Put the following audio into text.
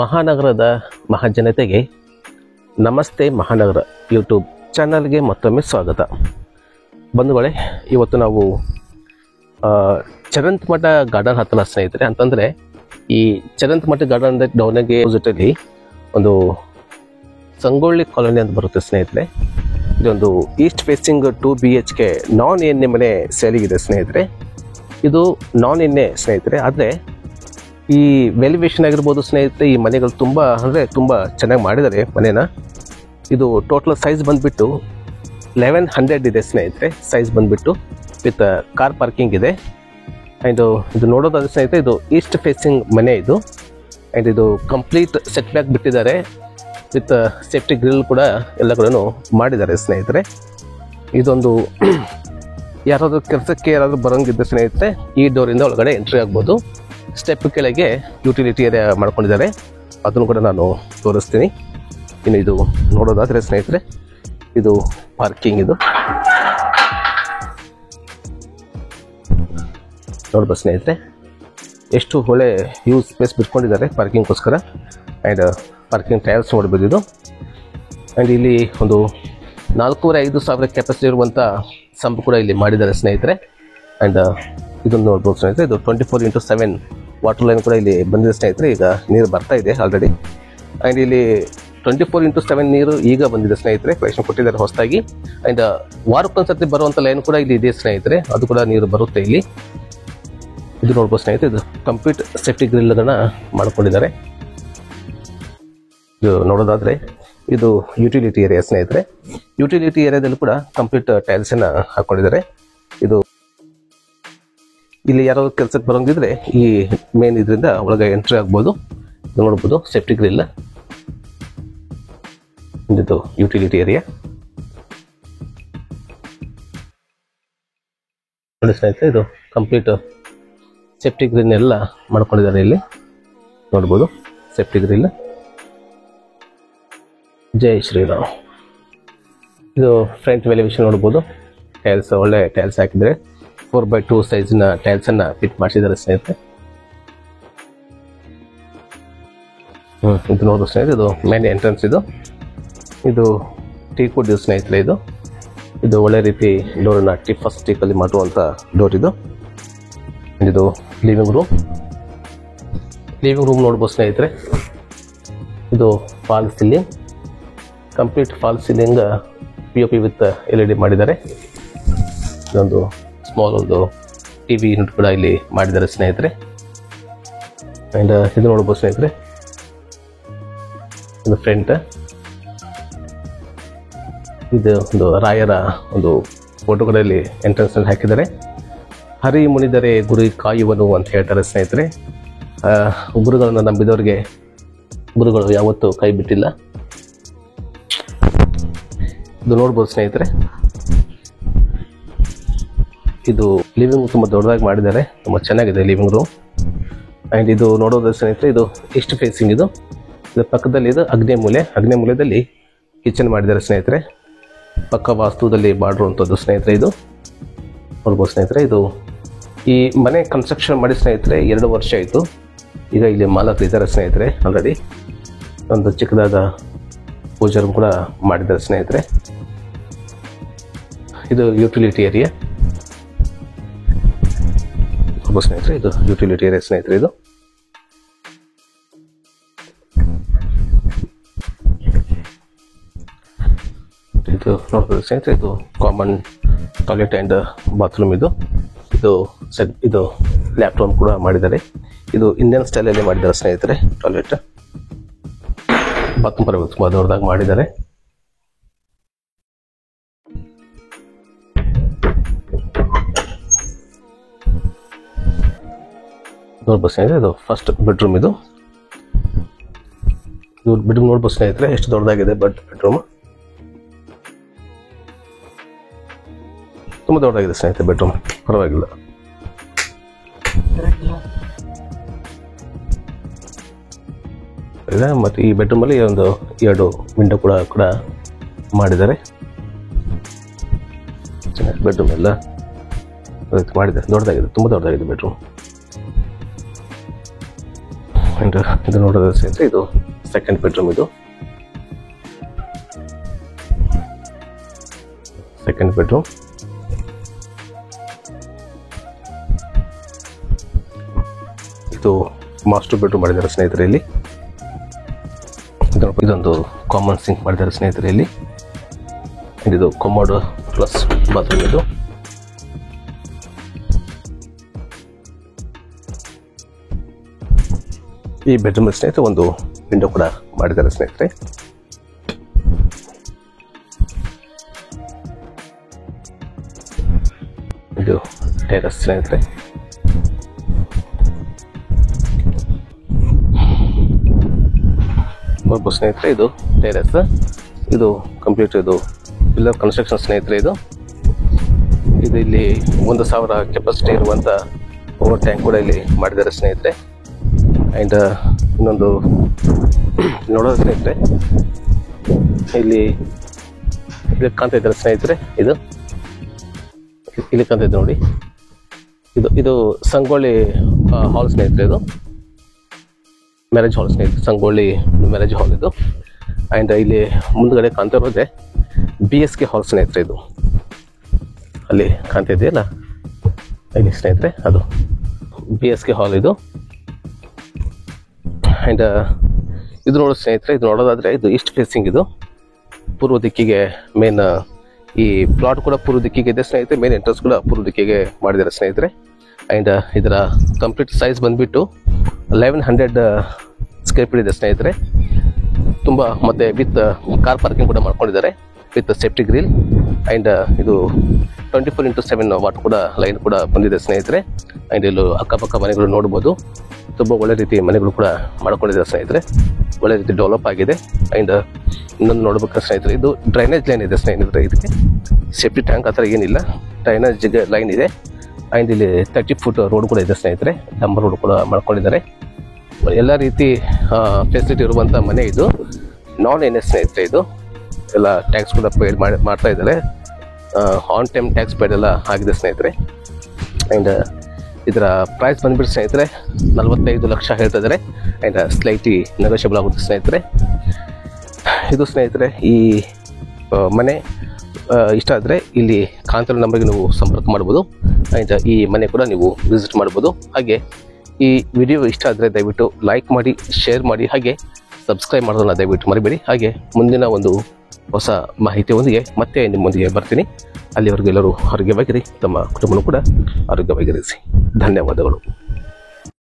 ಮಹಾನಗರದ ಮಹಾಜನತೆಗೆ ನಮಸ್ತೆ ಮಹಾನಗರ ಯೂಟ್ಯೂಬ್ ಚಾನಲ್ಗೆ ಮತ್ತೊಮ್ಮೆ ಸ್ವಾಗತ. ಬಂಧುಗಳೇ, ಇವತ್ತು ನಾವು ಚರಂತಮಠ ಗಾರ್ಡನ್ ಹತ್ತಿರ ಸ್ನೇಹಿತರೆ. ಅಂತಂದರೆ ಈ ಚರಂತಮಠ ಗಾರ್ಡನ್ ಡೌನಿಗೆ ಆಪೋಸಿಟಲ್ಲಿ ಒಂದು ಸಂಗೊಳ್ಳಿ ಕಾಲೋನಿ ಅಂತ ಬರುತ್ತೆ ಸ್ನೇಹಿತರೆ. ಇದೊಂದು ಈಸ್ಟ್ ಫೇಸಿಂಗ್ 2 BHK ನಾನ್ ಎಣ್ಣೆ ಮನೆ ಸೇಲಿಗಿದೆ ಸ್ನೇಹಿತರೆ. ಇದು ನಾನ್ ಎಣ್ಣೆ ಸ್ನೇಹಿತರೆ. ಆದರೆ ಈ ವ್ಯಾಲ್ಯುವೇಷನ್ ಆಗಿರ್ಬೋದು ಸ್ನೇಹಿತರೆ, ಈ ಮನೆಗಳು ತುಂಬ ಚೆನ್ನಾಗಿ ಮಾಡಿದ್ದಾರೆ ಮನೇನ. ಇದು ಟೋಟಲ್ ಸೈಜ್ ಬಂದುಬಿಟ್ಟು 1100 ಇದೆ ಸ್ನೇಹಿತರೆ. ಸೈಜ್ ಬಂದುಬಿಟ್ಟು ವಿತ್ ಕಾರ್ ಪಾರ್ಕಿಂಗ್ ಇದೆ. ಆ್ಯಂಡ್ ಇದು ನೋಡೋದಾದ್ರೆ ಸ್ನೇಹಿತರೆ, ಇದು ಈಸ್ಟ್ ಫೇಸಿಂಗ್ ಮನೆ ಇದು. ಆ್ಯಂಡ್ ಇದು ಕಂಪ್ಲೀಟ್ ಸೆಟ್ ಬ್ಯಾಕ್ ಬಿಟ್ಟಿದ್ದಾರೆ ವಿತ್ ಸೇಫ್ಟಿ ಗ್ರಿಲ್ ಕೂಡ ಎಲ್ಲ ಕೂಡ ಮಾಡಿದ್ದಾರೆ ಸ್ನೇಹಿತರೆ. ಇದೊಂದು ಯಾರಾದರೂ ಕೆಲಸಕ್ಕೆ ಬರೋಂಗಿದ್ದ ಸ್ನೇಹಿತರೆ, ಈ ಡೋರಿಂದ ಒಳಗಡೆ ಎಂಟ್ರಿ ಆಗ್ಬೋದು. ಸ್ಟೆಪ್ ಕೆಳಗೆ ಯುಟಿಲಿಟಿ ಏರಿಯಾ ಮಾಡ್ಕೊಂಡಿದ್ದಾರೆ, ಅದನ್ನು ಕೂಡ ನಾನು ತೋರಿಸ್ತೀನಿ. ಇನ್ನು ಇದು ನೋಡೋದಾದರೆ ಸ್ನೇಹಿತರೆ, ಇದು ಪಾರ್ಕಿಂಗ್. ಇದು ನೋಡ್ಬೋದು ಸ್ನೇಹಿತರೆ, ಎಷ್ಟು ಒಳ್ಳೆ ಯೂಸ್ ಸ್ಪೇಸ್ ಬಿಟ್ಕೊಂಡಿದ್ದಾರೆ ಪಾರ್ಕಿಂಗ್ಗೋಸ್ಕರ. ಆ್ಯಂಡ್ ಪಾರ್ಕಿಂಗ್ ಟೈಲ್ಸ್ ನೋಡ್ಬೋದು ಇದು. ಆ್ಯಂಡ್ ಇಲ್ಲಿ ಒಂದು 4,500 ಕೆಪಾಸಿಟಿ ಇರುವಂಥ ಸಂಪ್ ಕೂಡ ಇಲ್ಲಿ ಮಾಡಿದ್ದಾರೆ ಸ್ನೇಹಿತರೆ. ಆ್ಯಂಡ್ ಇದನ್ನು ನೋಡ್ಬೋದು ಸ್ನೇಹಿತರೆ, ಇದು 24x7 ವಾಟರ್ ಲೈನ್ ಕೂಡ ಇಲ್ಲಿ ಬಂದಿದೆ ಸ್ನೇಹಿತರೆ. ಈಗ ನೀರು ಬರ್ತಾ ಇದೆ ಆಲ್ರೆಡಿ. ಆ್ಯಂಡ್ ಇಲ್ಲಿ 24x7 ನೀರು ಈಗ ಬಂದಿದೆ ಸ್ನೇಹಿತರೆ, ಕಲೆಕ್ಷನ್ ಕೊಟ್ಟಿದ್ದಾರೆ ಹೊಸದಾಗಿ. ಆ್ಯಂಡ್ ವಾರಕ್ಕೊಂದ್ಸತಿ ಬರುವಂಥ ಲೈನ್ ಕೂಡ ಇಲ್ಲಿ ಇದೆ ಸ್ನೇಹಿತರೆ, ಅದು ಕೂಡ ನೀರು ಬರುತ್ತೆ ಇಲ್ಲಿ. ಇದು ನೋಡ್ಬೋದು ಸ್ನೇಹಿತರೆ, ಇದು ಕಂಪ್ಲೀಟ್ ಸೇಫ್ಟಿ ಗ್ರಿಲ್ಗಳನ್ನ ಮಾಡ್ಕೊಂಡಿದ್ದಾರೆ. ಇದು ನೋಡೋದಾದರೆ ಇದು ಯುಟಿಲಿಟಿ ಏರಿಯಾ ಸ್ನೇಹಿತರೆ. ಯುಟಿಲಿಟಿ ಏರಿಯಾದಲ್ಲೂ ಕೂಡ ಕಂಪ್ಲೀಟ್ ಟೈಲ್ಸನ್ನು ಹಾಕ್ಕೊಂಡಿದ್ದಾರೆ. ಇದು ಇಲ್ಲಿ ಯಾರೋ ಕೆಲಸಕ್ಕೆ ಬರೋಂಗಿದ್ರೆ ಈ ಮೇನ್ ಇದರಿಂದ ಒಳಗೆ ಎಂಟ್ರಿ ಆಗ್ಬೋದು. ಇದು ನೋಡ್ಬೋದು ಸೇಫ್ಟಿ ಗ್ರಿಲ್. ಇದು ಯುಟಿಲಿಟಿ ಏರಿಯಾ ನೋಡಿ ಸ್ನೇಹಿತರೆ. ಇದು ಕಂಪ್ಲೀಟ್ ಸೇಫ್ಟಿ ಗ್ರಿಲ್ ಎಲ್ಲ ಮಾಡ್ಕೊಂಡಿದ್ದಾರೆ ಇಲ್ಲಿ ನೋಡ್ಬೋದು. Safety grill. ಜೈ ಶ್ರೀರಾಮ್. ಇದು ಫ್ರಂಟ್ ವ್ಯಾಲ್ಯುವೇಷನ್ ನೋಡ್ಬೋದು. ಟೈಲ್ಸ್ ಒಳ್ಳೆ ಟೈಲ್ಸ್ ಹಾಕಿದರೆ 4x2 ಸೈಜಿನ ಟೈಲ್ಸನ್ನು ಫಿಟ್ ಮಾಡಿಸಿದ್ದಾರೆ ಸ್ನೇಹಿತರೆ. ಇದು ನೋಡ್ಬೋದು ಸ್ನೇಹಿತರೆ, ಇದು ಮೇನ್ ಎಂಟ್ರೆನ್ಸ್. ಇದು ಟೀಕ್ ವುಡ್ ಸ್ನೇಹಿತರೆ. ಇದು ಒಳ್ಳೆ ರೀತಿ ಡೋರನ್ನ ಫಸ್ಟ್ ಟೀಕಲ್ಲಿ ಮಾಡುವಂಥ ಡೋರ್ ಇದು. ಇದು ಲಿವಿಂಗ್ ರೂಮ್ ನೋಡ್ಬೋದು ಸ್ನೇಹಿತರೆ. ಇದು fall ceiling, complete fall ceiling POP with LED ಮಾಡಿದ್ದಾರೆ. ಇದೊಂದು ಸ್ಮಾಲ್ ಒಂದು TV ಯೂನಿಟ್ ಕೂಡ ಇಲ್ಲಿ ಮಾಡಿದ್ದಾರೆ ಸ್ನೇಹಿತರೆ. ಆ್ಯಂಡ್ ಇದು ನೋಡ್ಬೋದು ಸ್ನೇಹಿತರೆ, ಇದು ಫ್ರಂಟ್. ಇದು ಒಂದು ರಾಯರ ಒಂದು ಫೋಟೋ ಕೂಡ ಇಲ್ಲಿ ಎಂಟ್ರೆನ್ಸ್ನಲ್ಲಿ ಹಾಕಿದ್ದಾರೆ. ಹರಿ ಮುನಿದರೆ ಗುರಿ ಕಾಯುವನು ಅಂತ ಹೇಳ್ತಾರೆ ಸ್ನೇಹಿತರೆ. ಗುರುಗಳನ್ನು ನಂಬಿದವರಿಗೆ ಗುರುಗಳು ಯಾವತ್ತೂ ಕೈ ಬಿಟ್ಟಿಲ್ಲ. ಇದು ನೋಡ್ಬೋದು ಸ್ನೇಹಿತರೆ, ಇದು ಲಿವಿಂಗ್ ರೂಮ್ ತುಂಬ ದೊಡ್ಡದಾಗಿ ಮಾಡಿದ್ದಾರೆ, ತುಂಬ ಚೆನ್ನಾಗಿದೆ ಲಿವಿಂಗ್ ರೂಮ್. ಆ್ಯಂಡ್ ಇದು ನೋಡೋದು ಸ್ನೇಹಿತರೆ, ಇದು ಈಸ್ಟ್ ಫೇಸಿಂಗ್. ಇದು ಪಕ್ಕದಲ್ಲಿ ಇದು ಅಗ್ನೇಯ ಮೂಲೆಯಲ್ಲಿ ಕಿಚನ್ ಮಾಡಿದ್ದಾರೆ ಸ್ನೇಹಿತರೆ. ಪಕ್ಕ ವಾಸ್ತುದಲ್ಲಿ ಮಾಡಿರುವಂಥದ್ದು ಸ್ನೇಹಿತರೆ. ಇದು ನೋಡ್ಬೋದು ಸ್ನೇಹಿತರೆ. ಇದು ಈ ಮನೆ ಕನ್ಸ್ಟ್ರಕ್ಷನ್ ಮಾಡಿ ಸ್ನೇಹಿತರೆ 2 ವರ್ಷ ಆಯಿತು. ಈಗ ಇಲ್ಲಿ ಮಾಲಕರು ಇದ್ದಾರೆ ಸ್ನೇಹಿತರೆ ಆಲ್ರೆಡಿ. ಒಂದು ಚಿಕ್ಕದಾದ ಪೂಜಾ ರೂಮ್ ಕೂಡ ಮಾಡಿದ್ದಾರೆ ಸ್ನೇಹಿತರೆ. ಇದು ಯುಟಿಲಿಟಿ ಏರಿಯಾ ಸ್ನೇಹಿತರೆ. ಇದು ಯುಟಿಲಿಟಿ ಏರಿಯಾ ಸ್ನೇಹಿತರೆ. ಇದು ನೋಡ್ಬೋದು ಸ್ನೇಹಿತರೆ, ಇದು ಕಾಮನ್ ಟಾಯ್ಲೆಟ್ ಆ್ಯಂಡ್ ಬಾತ್ರೂಮ್. ಇದು ಲ್ಯಾಪ್ ರೂಮ್ ಕೂಡ ಮಾಡಿದ್ದಾರೆ. ಇದು ಇಂಡಿಯನ್ ಸ್ಟೈಲಲ್ಲಿ ಮಾಡಿದ್ದಾರೆ ಸ್ನೇಹಿತರೆ. ಟಾಯ್ಲೆಟ್ ಬಾತ್ರೂಮ್ ಬರಬೇಕು, ತುಂಬ ದೊಡ್ಡದಾಗಿ ಮಾಡಿದ್ದಾರೆ. ನೋಡ್ಬೋದು ಸ್ನೇಹಿತರೆ, ಇದು ಫಸ್ಟ್ ಬೆಡ್ರೂಮ್. ಇದು ಬೆಡ್ರೂಮ್ ನೋಡ್ಬೋದು ಸ್ನೇಹಿತರೆ, ಎಷ್ಟು ದೊಡ್ಡದಾಗಿದೆ ಬೆಡ್ರೂಮ್. ತುಂಬ ದೊಡ್ಡದಾಗಿದೆ ಸ್ನೇಹಿತರೆ ಬೆಡ್ರೂಮ್, ಪರವಾಗಿಲ್ಲ. ಮತ್ತು ಈ ಬೆಡ್ರೂಮಲ್ಲಿ ಒಂದು 2 ವಿಂಡೋ ಕೂಡ ಮಾಡಿದ್ದಾರೆ. ಬೆಡ್ರೂಮ್ ಎಲ್ಲ ಮಾಡಿದ್ದಾರೆ, ದೊಡ್ಡದಾಗಿದೆ, ತುಂಬ ದೊಡ್ಡದಾಗಿದೆ ಬೆಡ್ರೂಮ್. ಆ್ಯಂಡ್ ಇದು ನೋಡೋದು ಸ್ನೇಹಿತರೆ ಇದು ಸೆಕೆಂಡ್ ಬೆಡ್ರೂಮ್. ಇದು ಸೆಕೆಂಡ್ ಬೆಡ್ರೂಮ್. ಇದು ಮಾಸ್ಟರ್ ಬೆಡ್ರೂಮ್ ಮಾಡಿದ್ದಾರೆ ಸ್ನೇಹಿತರೆ. ಇಲ್ಲಿ ಇದೊಂದು ಕಾಮನ್ ಸಿಂಕ್ ಮಾಡಿದ್ದಾರೆ ಸ್ನೇಹಿತರೆ. ಇಲ್ಲಿ ಇದು ಕಮೋಡ್ ಪ್ಲಸ್ ಬಾತ್ರೂಮ್. ಇದು ಈ ಬೆಡ್ರೂಮ್ ಸ್ನೇಹಿತರೆ ಒಂದು ವಿಂಡೋ ಕೂಡ ಮಾಡಿದ್ದಾರೆ ಸ್ನೇಹಿತರೆ. ಇದು ಟೆರಸ್ ಸ್ನೇಹಿತರೆ. ಸ್ನೇಹಿತರೆ ಇದು ಟೆರಸ್. ಇದು ಕಂಪ್ಲೀಟ್ ಇದು ಪಿಲ್ಲರ್ ಕನ್ಸ್ಟ್ರಕ್ಷನ್ ಸ್ನೇಹಿತರೆ. ಇದು ಇಲ್ಲಿ 1000 ಕೆಪಾಸಿಟಿ ಇರುವಂತ ಓವರ್ ಟ್ಯಾಂಕ್ ಕೂಡ ಇಲ್ಲಿ ಮಾಡಿದ್ದಾರೆ ಸ್ನೇಹಿತರೆ. ಆ್ಯಂಡ್ ಇನ್ನೊಂದು ನೋಡೋದು ಸ್ನೇಹಿತರೆ, ಇಲ್ಲಿ ಕಾಣ್ತಾ ಇದ್ದಾರೆ ಸ್ನೇಹಿತರೆ. ಇದು ಇಲ್ಲಿ ಕಾಣ್ತಾ ಇದೆ ನೋಡಿ. ಇದು ಸಂಗೊಳ್ಳಿ ಹಾಲ್ ಸ್ನೇಹಿತರೆ. ಇದು ಮ್ಯಾರೇಜ್ ಹಾಲ್ ಸ್ನೇಹಿತರೆ, ಸಂಗೊಳ್ಳಿ ಮ್ಯಾರೇಜ್ ಹಾಲ್ ಇದು. ಆ್ಯಂಡ್ ಇಲ್ಲಿ ಮುಂದ್ಗಡೆ ಕಾಣ್ತಾ ಇರೋದೆ BSK ಹಾಲ್ ಸ್ನೇಹಿತರೆ. ಇದು ಅಲ್ಲಿ ಕಾಣ್ತಾ ಇದೆಯಲ್ಲ ಇಲ್ಲಿ ಸ್ನೇಹಿತರೆ, ಅದು BSK ಹಾಲ್ ಇದು. ಆ್ಯಂಡ್ ಇದು ನೋಡೋ ಸ್ನೇಹಿತರೆ, ಇದು ನೋಡೋದಾದರೆ ಇದು ಈಸ್ಟ್ ಫೇಸಿಂಗ್. ಇದು ಪೂರ್ವ ದಿಕ್ಕಿಗೆ ಮೇನ್ ಈ ಪ್ಲಾಟ್ ಕೂಡ ಪೂರ್ವ ದಿಕ್ಕಿಗೆ ಇದೆ ಸ್ನೇಹಿತರೆ. ಮೇನ್ ಎಂಟ್ರೆನ್ಸ್ ಕೂಡ ಪೂರ್ವ ದಿಕ್ಕಿಗೆ ಮಾಡಿದ್ದಾರೆ ಸ್ನೇಹಿತರೆ. ಆ್ಯಂಡ್ ಇದರ ಕಂಪ್ಲೀಟ್ ಸೈಜ್ ಬಂದುಬಿಟ್ಟು 1100 ಸ್ಕ್ವೇರ್ ಫೀಟ್ ಇದೆ ಸ್ನೇಹಿತರೆ. ತುಂಬ ಮತ್ತು ವಿತ್ ಕಾರ್ ಪಾರ್ಕಿಂಗ್ ಕೂಡ ಮಾಡ್ಕೊಂಡಿದ್ದಾರೆ ವಿತ್ ಸೇಫ್ಟಿ ಗ್ರಿಲ್. ಆ್ಯಂಡ್ ಇದು 24x7 ವಾಟ್ ಕೂಡ ಲೈನ್ ಕೂಡ ಬಂದಿದೆ ಸ್ನೇಹಿತರೆ. ಆ್ಯಂಡ್ ಇಲ್ಲಿ ಅಕ್ಕಪಕ್ಕ ಮನೆಗಳು ನೋಡ್ಬೋದು. ತುಂಬ ಒಳ್ಳೆ ರೀತಿ ಮನೆಗಳು ಕೂಡ ಮಾಡ್ಕೊಂಡಿದ್ದಾರೆ ಸ್ನೇಹಿತರೆ. ಒಳ್ಳೆ ರೀತಿ ಡೆವಲಪ್ ಆಗಿದೆ. ಆ್ಯಂಡ್ ಇನ್ನೊಂದು ನೋಡ್ಬೇಕಾದ್ರೆ ಸ್ನೇಹಿತರೆ, ಇದು ಡ್ರೈನೇಜ್ ಲೈನ್ ಇದೆ ಸ್ನೇಹಿತರೆ. ಇದಕ್ಕೆ ಸೇಫ್ಟಿ ಟ್ಯಾಂಕ್ ಆ ಥರ ಏನಿಲ್ಲ, ಡ್ರೈನೇಜ್ ಲೈನ್ ಇದೆ. ಆ್ಯಂಡ್ ಇಲ್ಲಿ 30 ಫುಟ್ ರೋಡ್ ಕೂಡ ಇದೆ ಸ್ನೇಹಿತರೆ. ಡಂಬರ್ ರೋಡ್ ಕೂಡ ಮಾಡ್ಕೊಂಡಿದ್ದಾರೆ. ಎಲ್ಲ ರೀತಿ ಫೆಸಿಲಿಟಿ ಇರುವಂಥ ಮನೆ ಇದು. ನಾನ್ NS ಸ್ನೇಹಿತರೆ. ಇದು ಎಲ್ಲ ಟ್ಯಾಕ್ಸ್ ಕೂಡ ಪೇಡ್ ಮಾಡ್ತಾ ಇದ್ದಾರೆ. ಆನ್ ಟೈಮ್ ಟ್ಯಾಕ್ಸ್ ಪೇಡ್ ಎಲ್ಲ ಆಗಿದೆ ಸ್ನೇಹಿತರೆ. ಆ್ಯಂಡ್ ಇದರ ಪ್ರೈಸ್ ಬಂದುಬಿಟ್ಟು ಸ್ನೇಹಿತರೆ 45 ಲಕ್ಷ ಹೇಳ್ತಾ ಇದ್ದಾರೆ. ಆ್ಯಂಡ್ ಸ್ಲೈಟ್ಲಿ ನೆಗೋಷಿಯಬಲ್ ಆಗುತ್ತೆ ಸ್ನೇಹಿತರೆ. ಇದು ಸ್ನೇಹಿತರೆ ಈ ಮನೆ ಇಷ್ಟ ಆದರೆ ಇಲ್ಲಿ ಕಾಂತಾರ ನಂಬರ್ಗೆ ನೀವು ಸಂಪರ್ಕ ಮಾಡ್ಬೋದು. ಆ್ಯಂಡ್ ಈ ಮನೆ ಕೂಡ ನೀವು ವಿಸಿಟ್ ಮಾಡ್ಬೋದು. ಹಾಗೆ ಈ ವಿಡಿಯೋ ಇಷ್ಟ ಆದರೆ ದಯವಿಟ್ಟು ಲೈಕ್ ಮಾಡಿ, ಶೇರ್ ಮಾಡಿ, ಹಾಗೆ ಸಬ್ಸ್ಕ್ರೈಬ್ ಮಾಡೋದನ್ನ ದಯವಿಟ್ಟು ಮರಿಬೇಡಿ. ಹಾಗೆ ಮುಂದಿನ ಒಂದು ಹೊಸ ಮಾಹಿತಿಯೊಂದಿಗೆ ಮತ್ತೆ ನಿಮ್ಮೊಂದಿಗೆ ಬರ್ತೀನಿ. ಅಲ್ಲಿವರೆಗೂ ಎಲ್ಲರೂ ಆರೋಗ್ಯವಾಗಿರಿ, ತಮ್ಮ ಕುಟುಂಬನೂ ಕೂಡ ಆರೋಗ್ಯವಾಗಿರಿಸಿ. ಧನ್ಯವಾದಗಳು.